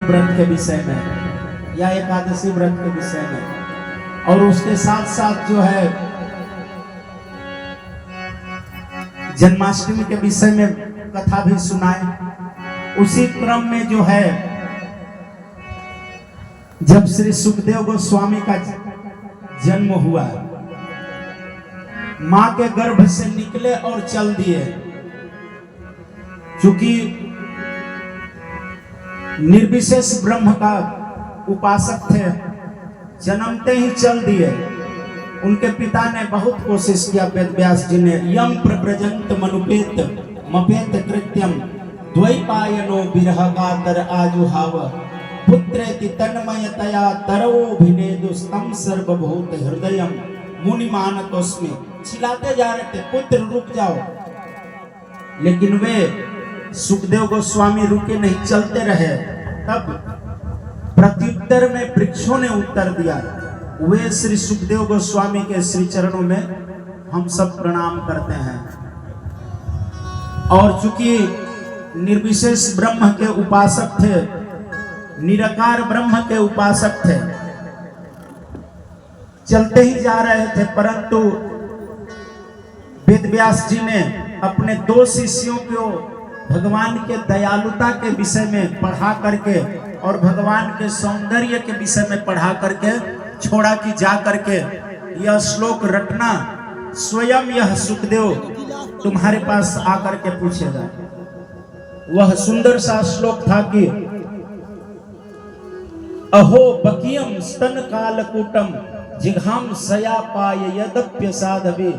व्रत के विषय में या एकादशी व्रत के विषय में, और उसके साथ साथ जो है जन्माष्टमी के विषय में कथा भी सुनाए। उसी क्रम में जो है जब श्री सुखदेव गोस्वामी का जन्म हुआ, मां के गर्भ से निकले और चल दिए। चूंकि निर्विशेष ब्रह्म का उपासक थे, जन्मते ही चल दिए। उनके पिता ने बहुत कोशिश किया, वेद व्यास जी ने, यम प्रव्रजंत मनुपेत मपेत कृत्यम द्वैपायनो विरह कातर आजुहाव पुत्रेति तन्मयतया तरोभिनेदुस्तम सर्वभूत हृदयम मुनिमानतोस्मि। चिल्लाते जा रहे थे, पुत्र रुक जाओ, लेकिन वे सुखदेव गोस्वामी रुके नहीं, चलते रहे। तब प्रत्युत्तर में वृक्षों ने उत्तर दिया। वे श्री सुखदेव गोस्वामी के श्री चरणों में हम सब प्रणाम करते हैं। और चूंकि निर्विशेष ब्रह्म के उपासक थे, निराकार ब्रह्म के उपासक थे, चलते ही जा रहे थे, परंतु वेद व्यास जी ने अपने दो शिष्यों को भगवान के दयालुता के विषय में पढ़ा करके और भगवान के सौंदर्य के विषय में पढ़ा करके छोड़ा कि जा करके यह श्लोक रटना, स्वयं यह सुखदेव तुम्हारे पास आकर के पूछेगा। वह सुंदर सा श्लोक था कि अहो बकियम स्तन कालकूटम जिघाम सया पाय यदप्य साधवे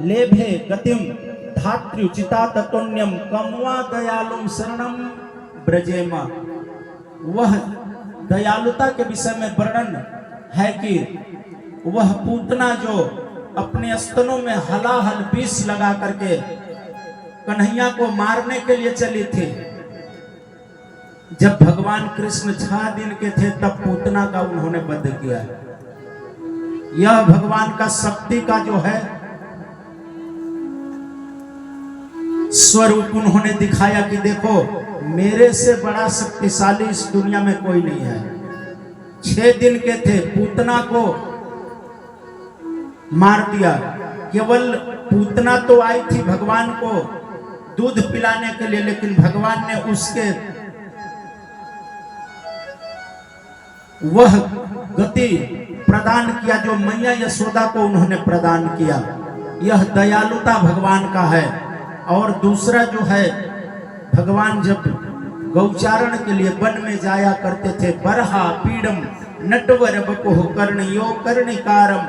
लेभे गतिम धात्र्युचिता ततोन्यम कमवा दयालुम शरणम ब्रजेमा। वह दयालुता के विषय में वर्णन है कि वह पूतना जो अपने स्तनों में हलाहल विष लगा करके कन्हैया को मारने के लिए चली थी। जब भगवान कृष्ण 6 दिन के थे तब पूतना का उन्होंने वध किया। यह भगवान का शक्ति का जो है स्वरूप उन्होंने दिखाया कि देखो, मेरे से बड़ा शक्तिशाली इस दुनिया में कोई नहीं है। 6 दिन के थे, पूतना को मार दिया। केवल पूतना तो आई थी भगवान को दूध पिलाने के लिए, लेकिन भगवान ने उसके वह गति प्रदान किया जो मैया यशोदा को उन्होंने प्रदान किया। यह दयालुता भगवान का है। और दूसरा जो है, भगवान जब गौचारण के लिए वन में जाया करते थे, बरहा पीड़म नटवर बपुः कर्णयो कर्णिकारम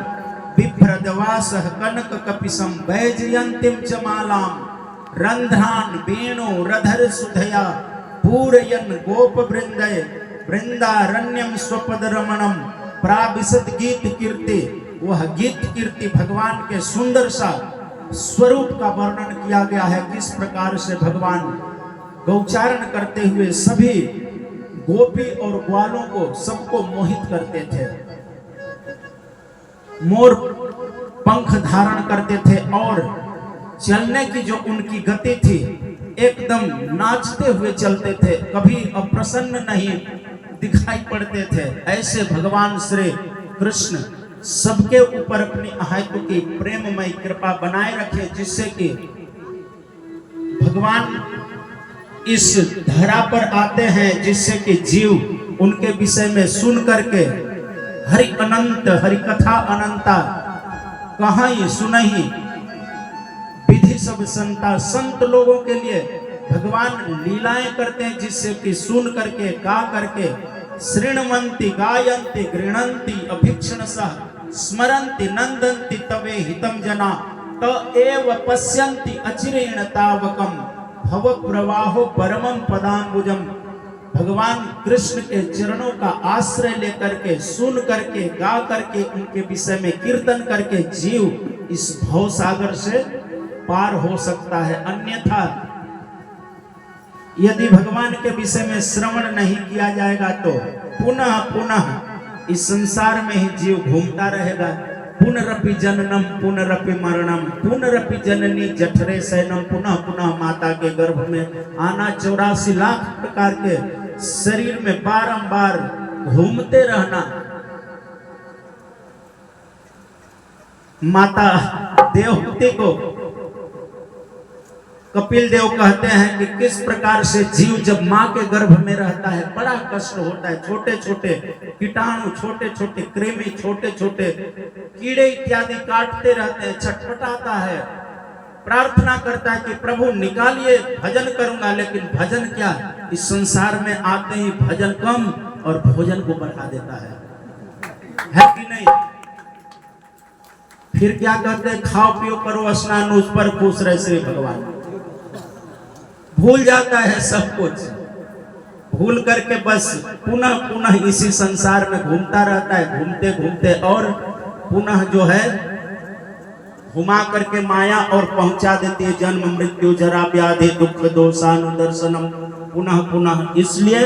बिभ्रदवासः कनक कपिसम वैजयंतीम च मालाम रंध्रान वेणु रधर सुधया पूरयन गोप वृंदय वृंदारण्यम स्वपद रमणम प्राविशद गीत कीर्ति। वह गीत कीर्ति भगवान के सुंदर सा स्वरूप का वर्णन किया गया है। किस प्रकार से भगवान गौचारण करते हुए सभी गोपी और ग्वालों को सबको मोहित करते थे, मोर पंख धारण करते थे और चलने की जो उनकी गति थी, एकदम नाचते हुए चलते थे, कभी अप्रसन्न नहीं दिखाई पड़ते थे। ऐसे भगवान श्री कृष्ण सबके ऊपर अपनी अहेतु की प्रेममय कृपा बनाए रखे, जिससे कि भगवान इस धरा पर आते हैं, जिससे कि जीव उनके विषय में सुन करके हरि अनंत हरि कथा अनंता कहाई सुनही विधि सब संता। संत लोगों के लिए भगवान लीलाएं करते हैं, जिससे कि सुन करके गा करके श्रृण्वन्ति गायन्ति गृह्णन्ति अभीक्षणसः स्मरन्ति नंदन्ति तवे हितम जना त एव पश्यन्ति अचिरेण तावकम भव प्रवाहो परमं पदाम्बुजम। भगवान कृष्ण के चरणों का आश्रय लेकर के, सुन करके, गा करके, उनके विषय में कीर्तन करके जीव इस भव सागर से पार हो सकता है। अन्यथा यदि भगवान के विषय में श्रवण नहीं किया जाएगा तो पुनः पुनः इस संसार में ही जीव घूमता रहेगा। पुनरपि जननम पुनरपि मरणम पुनरपि जननी जठरे शयनम। पुनः पुनः माता के गर्भ में आना, 84 लाख प्रकार के शरीर में बारंबार घूमते रहना। माता देवहूति को कपिल देव कहते हैं कि किस प्रकार से जीव जब मां के गर्भ में रहता है बड़ा कष्ट होता है। छोटे छोटे कीटाणु, छोटे छोटे कृमि, छोटे छोटे कीड़े इत्यादि काटते रहते हैं, छटपटाता है, प्रार्थना करता है कि प्रभु निकालिए, भजन करूंगा। लेकिन भजन क्या, इस संसार में आते ही भजन कम और भोजन को बढ़ा देता है कि नहीं? फिर क्या कहते हैं, खाओ पियो करो स्नान, उस पर खुश रहे श्री भगवान। भूल जाता है सब कुछ, भूल करके बस पुनः पुनः इसी संसार में घूमता रहता है, घूमते घूमते और पुनः जो है घुमा करके माया और पहुंचा देती है जन्म मृत्यु जरा व्याधि दुख दोषानुदर्शनम पुनः पुनः। इसलिए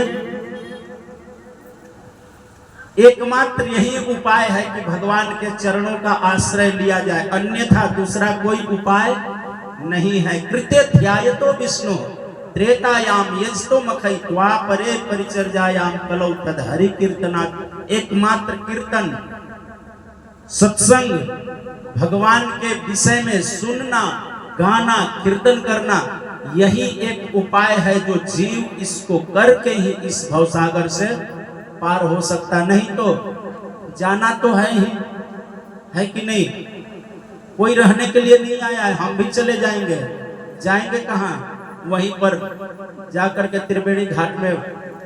एकमात्र यही उपाय है कि भगवान के चरणों का आश्रय लिया जाए, अन्यथा दूसरा कोई उपाय नहीं है। कृते ध्यायतो विष्णु त्रेतायाम यजतो मखै द्वापरे परिचर्यायाम कलौ तद हरि कीर्तनात्। एकमात्र कीर्तन, सत्संग, भगवान के विषय में सुनना, गाना, कीर्तन करना, यही एक उपाय है जो जीव इसको करके ही इस भवसागर से पार हो सकता। नहीं तो जाना तो है ही, है कि नहीं? कोई रहने के लिए नहीं आया है, हम भी चले जाएंगे। जाएंगे कहाँ? वहीं पर जाकर के त्रिवेणी घाट में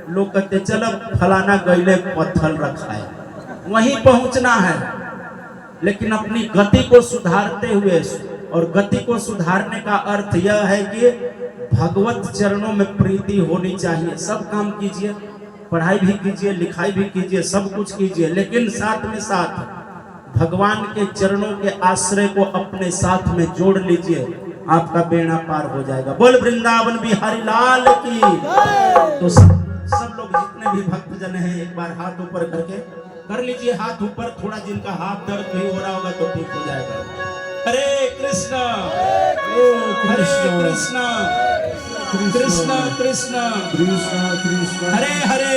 लोग कहते चलो फलाना गैले पत्थर रखा है, वहीं पहुंचना है। लेकिन अपनी गति को सुधारते हुए, और गति को सुधारने का अर्थ यह है कि भगवत चरणों में प्रीति होनी चाहिए। सब काम कीजिए, पढ़ाई भी कीजिए, लिखाई भी कीजिए, सब कुछ कीजिए, लेकिन साथ में साथ भगवान के चरणों के आश्रय को अपने साथ में जोड़ लीजिए, आपका बेड़ा पार हो जाएगा। बोल वृंदावन बिहारी लाल की। तो सब लोग जितने भी भक्तजन हैं एक बार हाथ ऊपर करके कर लीजिए, हाथ ऊपर। थोड़ा जिनका हाथ दर्द भी हो रहा होगा तो ठीक हो जाएगा। हरे कृष्ण हरे कृष्ण कृष्ण कृष्ण कृष्ण कृष्ण हरे हरे